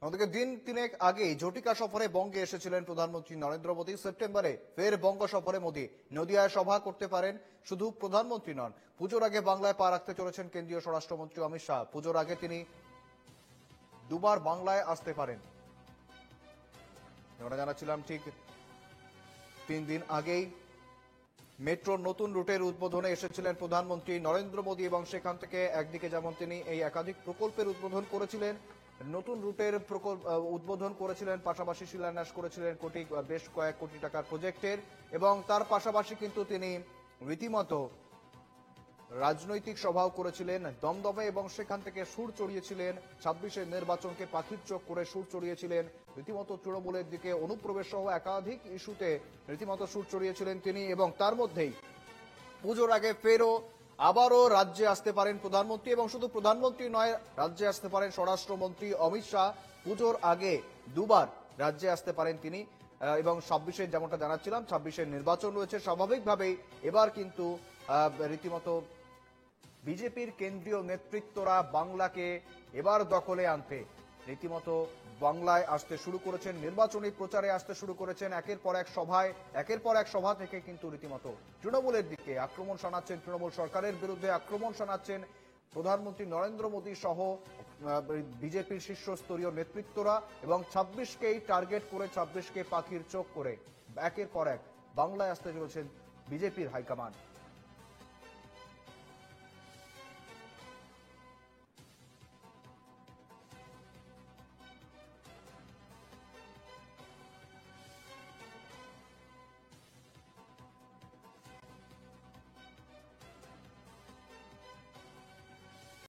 আমাদেরকে দিন তিনেক আগে ঝটিকা সফরে বঙ্গে এসেছিলেন প্রধানমন্ত্রী নরেন্দ্র মোদী। সেপ্টেম্বরে ফের বঙ্গ সফরে মোদী নদিয়ায় সভা করতে পারেন। শুধু প্রধানমন্ত্রী নন, পুজোর আগে বাংলায় পা রাখতে চলেছেন কেন্দ্রীয় স্বরাষ্ট্রমন্ত্রী অমিত শাহ। পুজোর আগে তিনি দুবার বাংলায় আসতে পারেন। আমরা জানাচ্ছিলাম ঠিক 3 দিন আগেই মেট্রোর নতুন রুটের উদ্বোধনে এসেছিলেন প্রধানমন্ত্রী নরেন্দ্র মোদী এবং সেখান থেকে একদিকে যেমন তিনি এই একাধিক প্রকল্পের উদ্বোধন করেছিলেন, নতুন রুটের উদ্বোধন করেছিলেন, পাশাপাশি শিলান্যাস করেছিলেন বেশ কয়েক কোটি টাকার প্রজেক্টের। এবং তার পাশাপাশি কিন্তু তিনি রীতিমতো রাজনৈতিক সভাও করেছিলেন দমদমে এবং সেখান থেকে সুর চড়িয়েছিলেন 26-এর নির্বাচনকে পাখির চোখ করে সুর চড়িয়েছিলেন। রীতিমতো তৃণমূলের দিকে অনুপ্রবেশ সহ একাধিক ইস্যুতে রীতিমতো সুর চড়িয়েছিলেন তিনি। এবং তার মধ্যেই পুজোর আগে ফেরও আবারও রাজ্যে আসতে পারেন প্রধানমন্ত্রী, এবং শুধু প্রধানমন্ত্রী নয়, রাজ্যে আসতে পারেন স্বরাষ্ট্রমন্ত্রী অমিত শাহ। পুজোর আগে দুবার রাজ্যে আসতে পারেন তিনি। এবং 26-এর যেমনটা জানাচ্ছিলাম 26-এর নির্বাচন রয়েছে, স্বাভাবিকভাবেই এবার কিন্তু রীতিমতো বিজেপির কেন্দ্রীয় নেতৃত্বরা বাংলাকে এবার দখলে আনতে রীতিমতো বাংলায় আসতে শুরু করেছেন, নির্বাচনী প্রচারে আসতে শুরু করেছেন। একের পর এক সভা থেকে কিন্তু রীতিমতো তৃণমূলের দিকে আক্রমণ শানাচ্ছেন, তৃণমূল সরকারের বিরুদ্ধে আক্রমণ শানাচ্ছেন প্রধানমন্ত্রী নরেন্দ্র মোদী সহ বিজেপির শীর্ষস্তরীয় নেতৃত্বরা। এবং 26-কেই টার্গেট করে, 26-কে পাখির চোখ করে একের পর এক বাংলায় আসতে চলেছেন বিজেপির হাইকমান্ড।